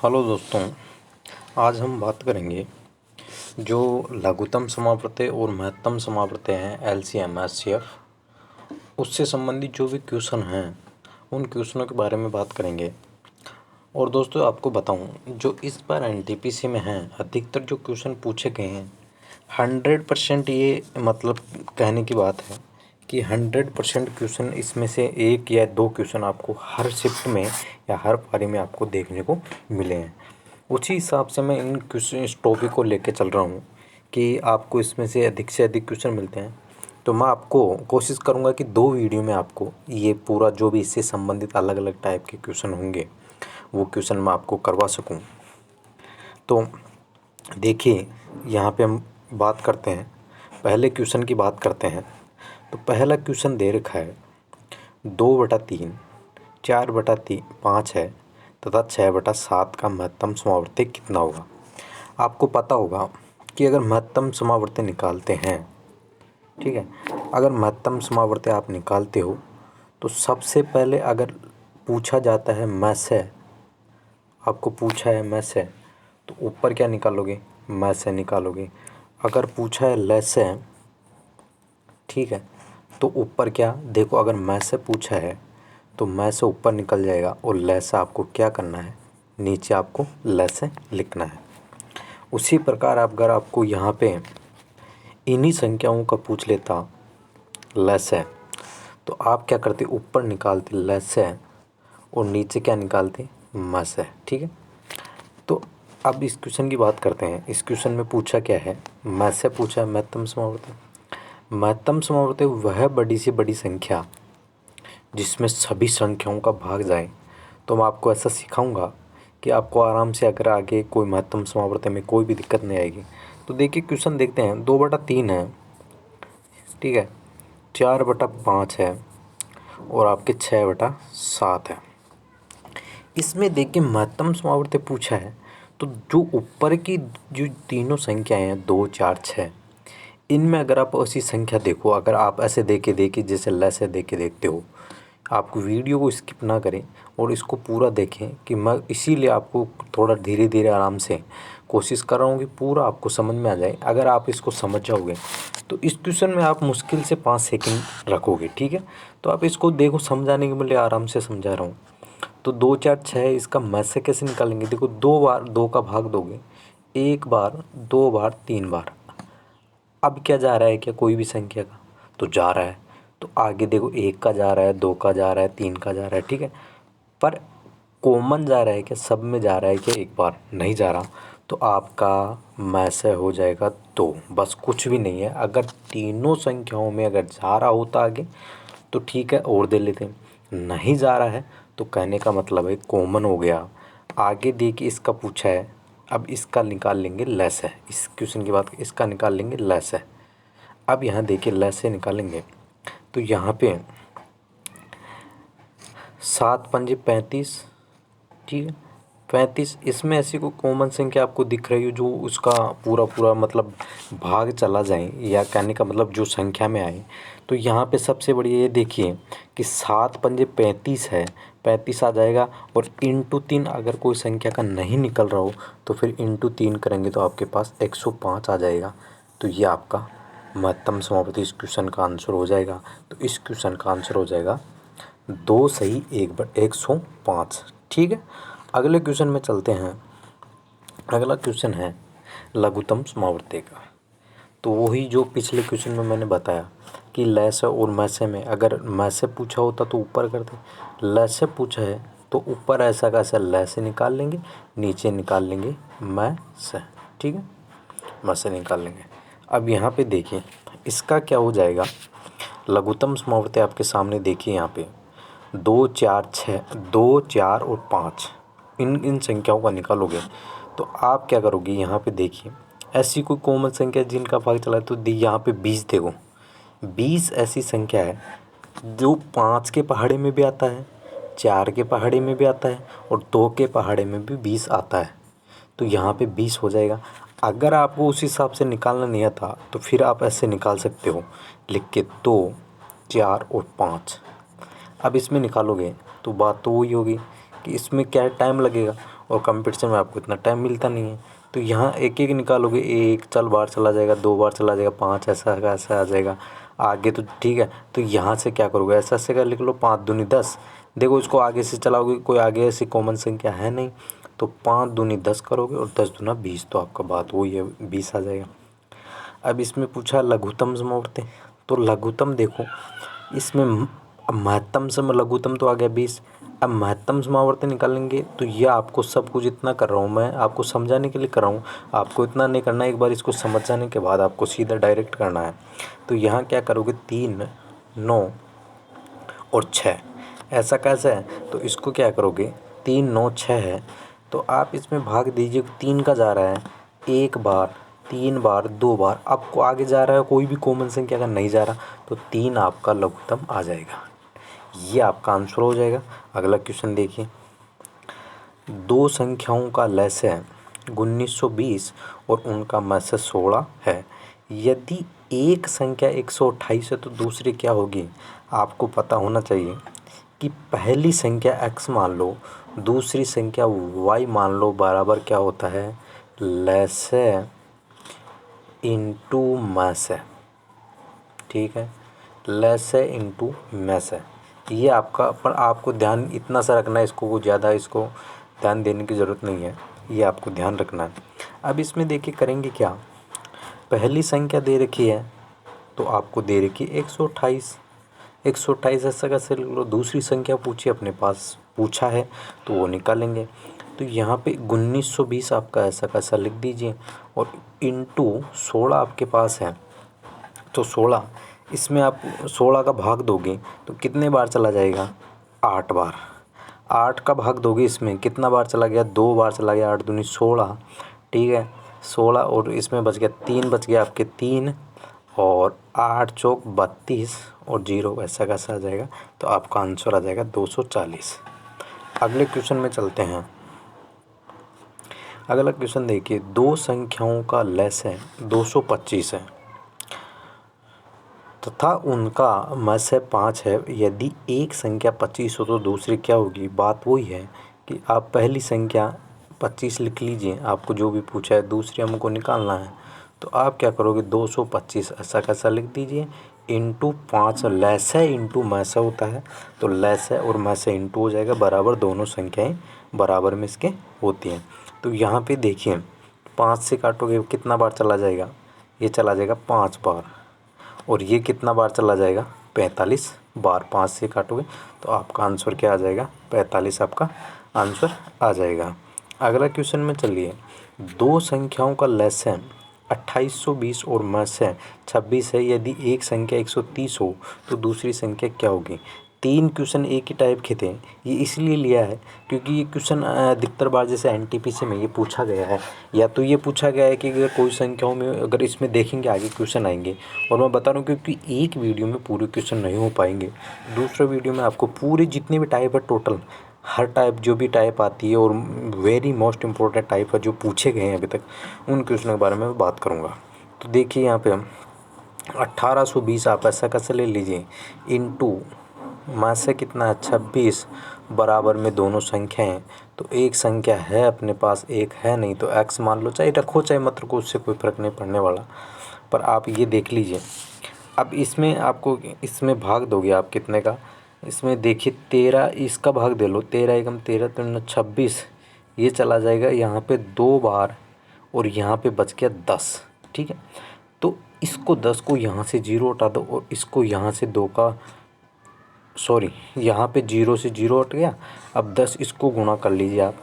Hello दोस्तों, आज हम बात करेंगे जो लघुत्तम समावर्ती और महत्तम समावर्ती हैं एलसीएम एचसीएफ, उससे संबंधित जो भी क्वेश्चन हैं उन क्वेश्चनों के बारे में बात करेंगे। और दोस्तों आपको बताऊं, जो इस बार एनटीपीसी में हैं अधिकतर जो क्वेश्चन पूछे गए हैं 100% ये मतलब कहने की बात है कि 100% क्वेश्चन इसमें से एक या दो क्वेश्चन आपको हर शिफ्ट में या हर पारी में आपको देखने को मिले हैं। उसी हिसाब से मैं इन क्वेश्चन इस टॉपिक को लेके चल रहा हूँ कि आपको इसमें से अधिक क्वेश्चन मिलते हैं। तो मैं आपको कोशिश करूँगा कि 2 वीडियो में आपको ये पूरा जो भी इससे संबंधित अलग अलग टाइप के क्वेश्चन होंगे वो क्वेश्चन मैं आपको करवा सकूँ। तो देखिए, यहाँ पे हम बात करते हैं, पहले क्वेश्चन की बात करते हैं। तो पहला क्वेश्चन दे रखा है 2/3, 4/5 है तथा 6/7 का महत्तम समावर्ती कितना होगा। आपको पता होगा कि अगर महत्तम समावर्ती निकालते हैं, ठीक है, अगर महत्तम समावर्ती आप निकालते हो तो सबसे पहले अगर पूछा जाता है में से, आपको पूछा है में से, तो ऊपर क्या निकालोगे, में से निकालोगे। अगर पूछा है ले से, ठीक है, तो ऊपर क्या देखो, अगर में से पूछा है तो में से ऊपर निकल जाएगा और ले से आपको क्या करना है, नीचे आपको ले से लिखना है। उसी प्रकार अगर आपको यहाँ पे इन्हीं संख्याओं का पूछ लेता ले से, तो आप क्या करते, ऊपर निकालते ले से और नीचे क्या निकालते, में से। ठीक है, तो अब इस क्वेश्चन की बात करते हैं। इस क्वेश्चन में पूछा क्या है, में से पूछा है महत्तम समावर्ती। महत्तम समावर्ती वह बड़ी से बड़ी संख्या जिसमें सभी संख्याओं का भाग जाए। तो मैं आपको ऐसा सिखाऊंगा कि आपको आराम से अगर आगे कोई महत्तम समावर्ती में कोई भी दिक्कत नहीं आएगी। तो देखिए क्वेश्चन देखते हैं, 2/3 है, ठीक है, 4/5 है और आपके 6/7 है। इसमें देखिए महत्तम समावर्ती पूछा है, तो जो ऊपर की जो तीनों संख्याएं हैं 2, 4, 6, इनमें अगर आप ऐसी संख्या देखो, अगर आप ऐसे देखे जैसे लैसे देखते हो, आप वीडियो को स्किप ना करें और इसको पूरा देखें कि मैं इसीलिए आपको थोड़ा धीरे धीरे आराम से कोशिश कर रहा हूँ कि पूरा आपको समझ में आ जाए। अगर आप इसको समझ जाओगे तो इस क्वेश्चन में आप मुश्किल से 5 सेकंड रखोगे, ठीक है। तो आप इसको देखो, समझाने के लिए आराम से समझा रहा हूँ। तो 2, 4, 6 इसका में से कैसे निकालेंगे, देखो 2 बार 2 का भाग दोगे, 1 बार, 2 बार, 3 बार। अब क्या जा रहा है, क्या कोई भी संख्या का तो जा रहा है, तो आगे देखो 1 का जा रहा है, 2 का जा रहा है, 3 का जा रहा है, ठीक है। पर कॉमन जा रहा है क्या, सब में जा रहा है क्या, एक बार नहीं जा रहा, तो आपका में से हो जाएगा 2, बस कुछ भी नहीं है। अगर तीनों संख्याओं में अगर जा रहा होता आगे तो ठीक है और दे लेते हैं, नहीं जा रहा है तो कहने का मतलब है कॉमन हो गया। आगे देखिए इसका पूछा है, अब इसका निकाल लेंगे लेस है, इस क्वेश्चन की बात इसका निकाल लेंगे लेस है। अब यहाँ देखिए लेस से निकालेंगे तो यहाँ पे 7 पंजे 35, ठीक है, 35। इसमें ऐसी कोई कॉमन संख्या आपको दिख रही हो जो उसका पूरा मतलब भाग चला जाए, या कहने का मतलब जो संख्या में आए। तो यहाँ पे सबसे बड़ी ये देखिए कि 7 पंजे 35 है, 35 आ जाएगा। और इंटू 3 अगर कोई संख्या का नहीं निकल रहा हो तो फिर इंटू 3 करेंगे तो आपके पास 105 आ जाएगा। तो ये आपका महत्तम समावर्ती इस क्वेश्चन का आंसर हो जाएगा। तो इस क्वेश्चन का आंसर हो जाएगा 2 सही 105, ठीक है। अगले क्वेश्चन में चलते हैं। अगला क्वेश्चन है लघुत्तम समावर्ती का। तो वही जो पिछले क्वेश्चन में मैंने बताया कि ले से और में से में, अगर में से पूछा होता तो ऊपर करते, ले से पूछा है तो ऊपर ऐसा कैसा ले से निकाल लेंगे, नीचे निकाल लेंगे में से, ठीक है, में से निकाल लेंगे। अब यहाँ पे देखिए इसका क्या हो जाएगा, लघुत्तम समावर्ती आपके सामने देखिए, यहाँ पे 2, 4, 6, 2, 4 और 5 इन संख्याओं का निकालोगे तो आप क्या करोगे, यहाँ पे देखिए ऐसी कोई कॉमन संख्या जिनका भाग चला है, तो यहाँ पे 20 देखो, 20 ऐसी संख्या है जो 5 के पहाड़े में भी आता है, 4 के पहाड़े में भी आता है और 2 के पहाड़े में भी 20 आता है। तो यहाँ पे 20 हो जाएगा। अगर आपको उस हिसाब से निकालना नहीं आता तो फिर आप ऐसे निकाल सकते हो, लिख के 2, 4 और 5। अब इसमें निकालोगे तो बात तो वही होगी कि इसमें क्या टाइम लगेगा, और कंपटीशन में आपको इतना टाइम मिलता नहीं है। तो यहाँ एक एक निकालोगे, एक चल बार चला जाएगा, 2 बार चला जाएगा, 5 ऐसा आ जाएगा आगे। तो ठीक है, तो यहाँ से क्या करोगे, ऐसा कर लिख लो, 5 दूनी 10। देखो इसको आगे से चलाओगे, कोई आगे ऐसी कॉमन संख्या है नहीं, तो 5 दूनी 10 करोगे और 10 दूना 20, तो आपका बात वही है, 20 आ जाएगा। अब इसमें पूछा लघुत्तम समावर्ती, तो लघुत्तम देखो इसमें महत्तम से लघुत्तम तो आ गया 20। अब महत्तम समावर्ती निकालेंगे, तो ये आपको सब कुछ इतना कर रहा हूँ मैं, आपको समझाने के लिए कर रहा हूँ, आपको इतना नहीं करना है। एक बार इसको समझ जाने के बाद आपको सीधा डायरेक्ट करना है। तो यहाँ क्या करोगे, 3, 9 और 6, ऐसा कैसे है, तो इसको क्या करोगे, 3, 9, 6 है, तो आप इसमें भाग दीजिए। 3 का जा रहा है 1 बार, 3 बार, 2 बार, आपको आगे जा रहा है कोई भी कॉमन संख्या अगर नहीं जा रहा, तो 3 आपका लघुत्तम आ जाएगा, ये आपका आंसर हो जाएगा। अगला क्वेश्चन देखिए, दो संख्याओं का लसाअ 1920 और उनका मसाअ 16 है। यदि एक संख्या 128 है तो दूसरी क्या होगी। आपको पता होना चाहिए कि पहली संख्या x मान लो, दूसरी संख्या y मान लो, बराबर क्या होता है, लसाअ इंटू मसाअ। ठीक है, लसाअ इंटू मसाअ, ये आपका, पर आपको ध्यान इतना सा रखना है, इसको ज़्यादा इसको ध्यान देने की ज़रूरत नहीं है, ये आपको ध्यान रखना है। अब इसमें देखिए करेंगे क्या, पहली संख्या दे रखी है तो आपको दे रखी है 128, 128 ऐसा कैसे लिख लो। दूसरी संख्या पूछी अपने पास, पूछा है तो वो निकालेंगे। तो यहाँ पे 1920 आपका ऐसा कैसा लिख दीजिए, और इंटू 16 आपके पास है, तो 16, इसमें आप 16 का भाग दोगे तो कितने बार चला जाएगा, 8 बार। 8 का भाग दोगे इसमें कितना बार चला गया, 2 बार चला गया, 8 दूनी 16। ठीक है, 16 और इसमें बच गया 3, बच गया आपके 3, और 8 चौक 32 और 0 ऐसा कैसा आ जाएगा, तो आपका आंसर आ जाएगा 240। अगले क्वेश्चन में चलते हैं। अगला क्वेश्चन देखिए, दो संख्याओं का लसाअ 225 है तथा उनका मसाअ 5 है। यदि एक संख्या 25 हो तो दूसरी क्या होगी। बात वही है कि आप पहली संख्या 25 लिख लीजिए, आपको जो भी पूछा है, दूसरी हमको निकालना है, तो आप क्या करोगे, 225 ऐसा कैसा लिख दीजिए, इंटू 5, लसाअ इंटू मसाअ होता है, तो लसाअ और मसाअ इंटू हो जाएगा, बराबर, दोनों संख्याएं बराबर में इसके होती हैं। तो यहाँ पे देखिए 5 से काटोगे कितना बार चला जाएगा, ये चला जाएगा 5 बार, और ये कितना बार चला जाएगा, 45 बार। 5 से काटोगे तो आपका आंसर क्या आ जाएगा, 45 आपका आंसर आ जाएगा। अगला क्वेश्चन में चलिए, दो संख्याओं का लसाअ 2820 और मसाअ 26 है। यदि एक संख्या 130 हो तो दूसरी संख्या क्या होगी। 3 क्वेश्चन एक ही टाइप के थे, ये इसलिए लिया है क्योंकि ये क्वेश्चन अधिकतर बार जैसे एनटीपीसी में ये पूछा गया है, या तो ये पूछा गया है कि अगर कोई संख्याओं में, अगर इसमें देखेंगे आगे क्वेश्चन आएंगे, और मैं बता रहा हूँ क्योंकि एक वीडियो में पूरे क्वेश्चन नहीं हो पाएंगे, दूसरे वीडियो में आपको पूरे जितने भी टाइप है टोटल, हर टाइप जो भी टाइप आती है और वेरी मोस्ट इम्पोर्टेंट टाइप है जो पूछे गए हैं अभी तक, उन क्वेश्चन के बारे में मैं बात करूँगा। तो देखिए यहाँ पे 1820 आप ऐसा कैसे ले लीजिए, इंटू मसाअ कितना है 26, बराबर में दोनों संख्याएं, तो एक संख्या है अपने पास, एक है नहीं, तो x मान लो, चाहे रखो चाहे मत रखो, उससे कोई फ़र्क नहीं पड़ने वाला, पर आप ये देख लीजिए। अब इसमें आपको, इसमें भाग दोगे आप कितने का, इसमें देखिए 13, इसका भाग दे लो, 13 एकम 13 3 26, ये चला जाएगा यहाँ पे 2 बार, और यहाँ पे बच गया 10। ठीक है, तो इसको 10 को यहाँ से 0 हटा दो, और इसको यहाँ से 2 का, सॉरी, यहाँ पे 0 से 0 हट गया। अब 10 इसको गुणा कर लीजिए आप,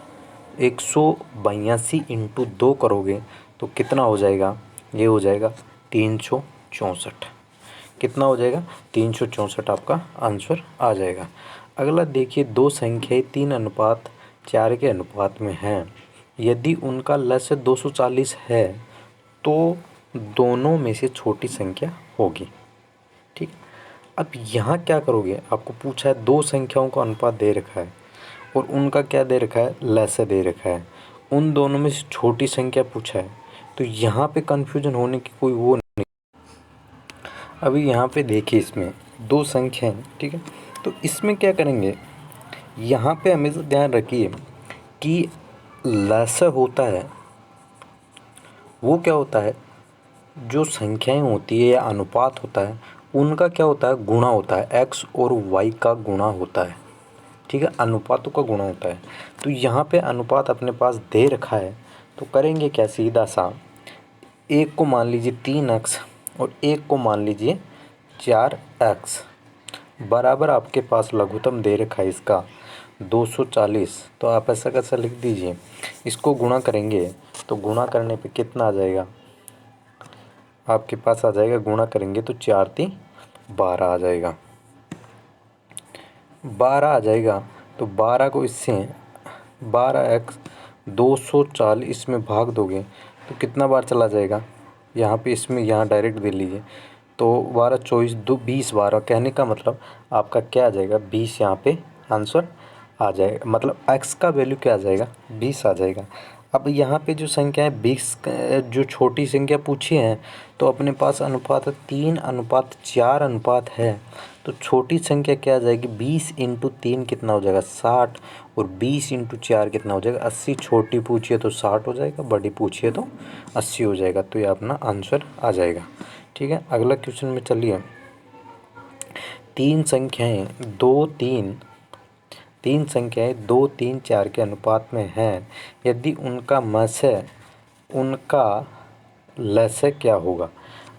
182 इंटू 2 करोगे तो कितना हो जाएगा, ये हो जाएगा 364। कितना हो जाएगा, 364 आपका आंसर आ जाएगा। अगला देखिए, दो संख्याएं 3:4 के अनुपात में हैं। यदि उनका लसाअ 240 है तो दोनों में से छोटी संख्या होगी। ठीक, अब यहाँ क्या करोगे, आपको पूछा है दो संख्याओं का अनुपात दे रखा है और उनका क्या दे रखा है, लसाअ दे रखा है, उन दोनों में से छोटी संख्या पूछा है, तो यहाँ पे कन्फ्यूजन होने की कोई वो नहीं। अभी यहाँ पे देखिए इसमें दो संख्या हैं, ठीक है, तो इसमें क्या करेंगे, यहाँ पे हमेशा ध्यान रखिए कि लसाअ होता है वो क्या होता है, जो संख्याएं होती है या अनुपात होता है उनका क्या होता है, गुणा होता है, एक्स और वाई का गुणा होता है। ठीक है, अनुपातों का गुणा होता है। तो यहाँ पे अनुपात अपने पास दे रखा है, तो करेंगे क्या, सीधा सा एक को मान लीजिए 3x और एक को मान लीजिए 4x, बराबर आपके पास लघुत्तम दे रखा है इसका 240। तो आप ऐसा कैसा लिख दीजिए, इसको गुणा करेंगे तो गुणा करने पे कितना आ जाएगा आपके पास, आ जाएगा गुणा करेंगे तो 4 3 12 आ जाएगा, 12 आ जाएगा। तो 12 को इससे 12x 240 में भाग दोगे तो कितना बार चला जाएगा, यहाँ पे इसमें यहाँ डायरेक्ट दे लीजिए। तो 12 24 2 20 12, कहने का मतलब आपका क्या आ जाएगा, 20 यहाँ पे आंसर आ जाएगा, मतलब x का वैल्यू क्या आ जाएगा, 20 आ जाएगा। अब यहाँ पे जो संख्या है 20, जो छोटी संख्या पूछी है तो अपने पास अनुपात 3:4 अनुपात है, तो छोटी संख्या क्या आ जाएगी, 20 × 3 कितना हो जाएगा 60, और 20 × 4 कितना हो जाएगा 80। छोटी पूछिए तो 60 हो जाएगा, बड़ी पूछिए तो 80 हो जाएगा। तो ये अपना आंसर आ जाएगा। ठीक है, अगला क्वेश्चन में चलिए। तीन संख्याएं 2 3 4 के अनुपात में हैं, यदि उनका मस्य उनका लसाअ क्या होगा।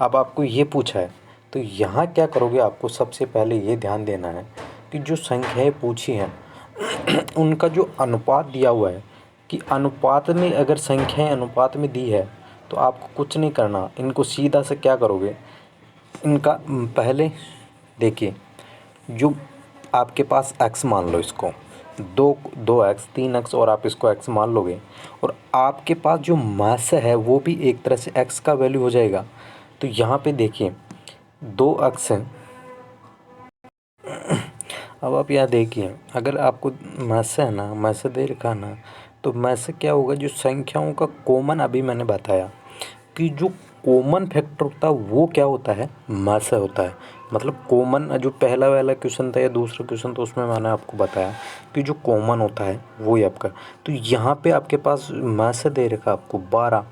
अब आपको ये पूछा है तो यहाँ क्या करोगे, आपको सबसे पहले ये ध्यान देना है कि जो संख्याएं पूछी हैं उनका जो अनुपात दिया हुआ है, कि अनुपात में अगर संख्याएं अनुपात में दी है तो आपको कुछ नहीं करना, इनको सीधा से क्या करोगे, इनका पहले देखिए, जो आपके पास x मान लो, इसको 2x 3x और आप इसको x मान लोगे, और आपके पास जो मास है वो भी एक तरह से x का वैल्यू हो जाएगा। तो यहाँ पे देखिए 2x है। अब आप यहाँ देखिए, अगर आपको मास है ना, मास दे रखा ना, तो मास क्या होगा, जो संख्याओं का कॉमन, अभी मैंने बताया कि जो कॉमन फैक्टर होता है वो क्या होता है, मास होता है। मतलब कॉमन, जो पहला वाला क्वेश्चन था या दूसरा क्वेश्चन, तो उसमें मैंने आपको बताया कि जो कॉमन होता है वो ही आपका। तो यहाँ पे आपके पास मास दे रखा आपको 12,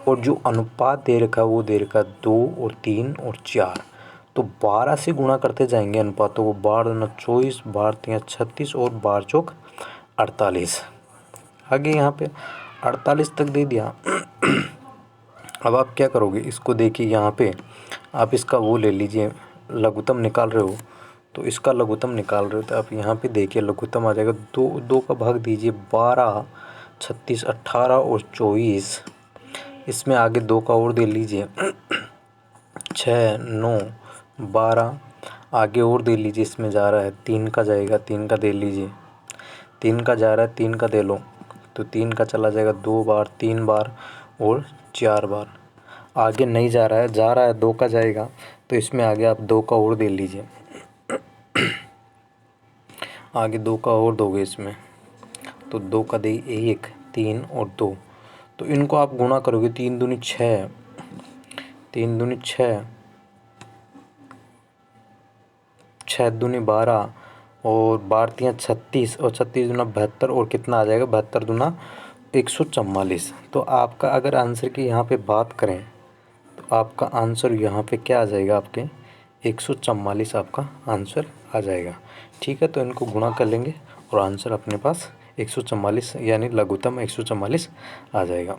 और जो अनुपात दे रखा वो दे रखा 2 और 3 और 4। तो 12 से गुणा करते जाएंगे अनुपातों को, 12 दूना 24, 12 3 36 और 12 चौक 48। आगे यहाँ पे 48 तक दे दिया। अब आप क्या करोगे, इसको देखिए, यहाँ पे आप इसका वो ले लीजिए, लघुत्तम निकाल रहे हो तो इसका लघुत्तम निकाल रहे हो, तो आप यहाँ पे देखिए लघुत्तम आ जाएगा 2 का भाग दीजिए, 12 36 18 और 24, इसमें आगे 2 का और दे लीजिए 6 9 12, आगे और दे लीजिए, इसमें जा रहा है 3 का जाएगा, 3 का दे लीजिए, 3 का जा रहा है, 3 का दे लो, तो 3 का चला जाएगा 2 बार, 3 बार और 4 बार। आगे नहीं जा रहा है, जा रहा है 2 का जाएगा, तो इसमें आगे आप 2 का और दे लीजिए, आगे 2 का और दोगे इसमें, तो 2 का दे 1 3 और 2, तो इनको आप गुणा करोगे, 3 दूनी 6, 3 दूनी 6, 6 दूनी 12 और 12 3 36 और 36 दूना 72, और कितना आ जाएगा 72 दूना 144। तो आपका अगर आंसर की यहाँ पे बात करें तो आपका आंसर यहाँ पे क्या आ जाएगा, आपके 144 आपका आंसर आ जाएगा। ठीक है, तो इनको गुणा कर लेंगे और आंसर अपने पास 144 यानी लघुत्तम 144 आ जाएगा।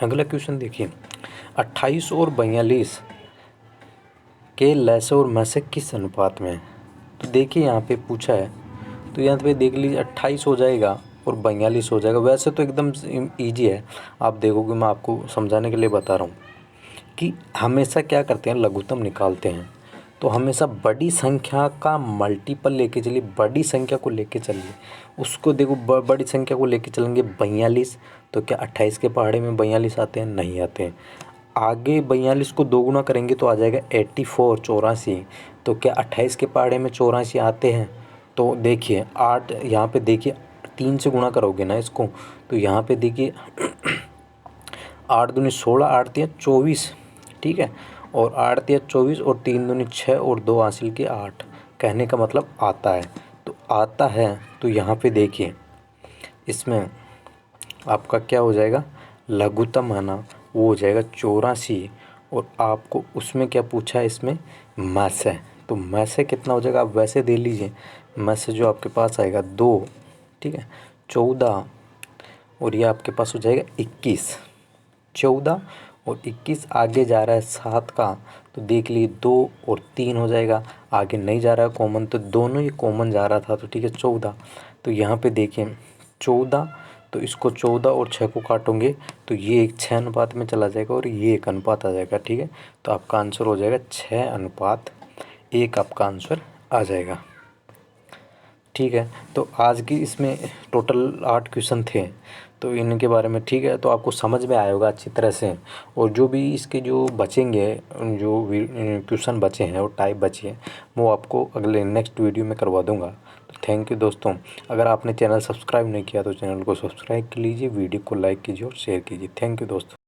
अगला क्वेश्चन देखिए, 28 और 42 के लसाअ और मस्य किस अनुपात में है। तो देखिए यहाँ पे पूछा है, तो यहाँ पे देख लीजिए 28 हो जाएगा और 42 हो जाएगा। वैसे तो एकदम ईजी है, आप देखोगे, मैं आपको समझाने के लिए बता रहा हूँ कि हमेशा क्या करते हैं, लघुत्तम निकालते हैं तो हमेशा बड़ी संख्या का मल्टीपल लेके चलिए, बड़ी संख्या को लेके चलिए, उसको देखो बड़ी संख्या को लेके चलेंगे 42, तो क्या 28 के पहाड़े में 42 आते हैं, नहीं आते हैं। आगे 42 को 2 गुना करेंगे तो आ जाएगा 84 84, तो क्या 28 के पहाड़े में 84 आते हैं। तो देखिए 8, यहाँ पे देखिए 3 से गुणा करोगे ना इसको, तो यहाँ पे देखिए 8 दूनी 16, 8 3 24, ठीक है, और 8 3 24 और 3 दूनी 6 और 2 हासिल के 8, कहने का मतलब आता है। तो आता है, तो यहाँ पे देखिए इसमें आपका क्या हो जाएगा, लघुत्तम है ना, वो हो जाएगा 84। और आपको उसमें क्या पूछा है, इसमें मैस है, तो मैस से कितना हो जाएगा आप वैसे दे लीजिए। मैस से जो आपके पास आएगा 2, ठीक है, 14, और ये आपके पास हो जाएगा 21। 14 और 21 आगे जा रहा है 7 का, तो देख लिए 2 और 3 हो जाएगा, आगे नहीं जा रहा है कॉमन, तो दोनों ये कॉमन जा रहा था, तो ठीक है 14। तो यहाँ पे देखिए 14, तो इसको 14 और 6 को काटोगे तो ये एक 6 अनुपात में चला जाएगा और ये एक अनुपात आ जाएगा, ठीक है। तो आपका आंसर हो जाएगा 6:1 आपका आंसर आ जाएगा, ठीक है। तो आज की इसमें टोटल 8 क्वेश्चन थे, तो इनके बारे में, ठीक है, तो आपको समझ में आया होगा अच्छी तरह से। और जो भी इसके जो बचेंगे, जो क्वेश्चन बचे हैं और टाइप बची है, वो आपको अगले नेक्स्ट वीडियो में करवा दूंगा। तो थैंक यू दोस्तों। अगर आपने चैनल सब्सक्राइब नहीं किया तो चैनल को सब्सक्राइब कर लीजिए, वीडियो को लाइक कीजिए और शेयर कीजिए। थैंक यू दोस्तों।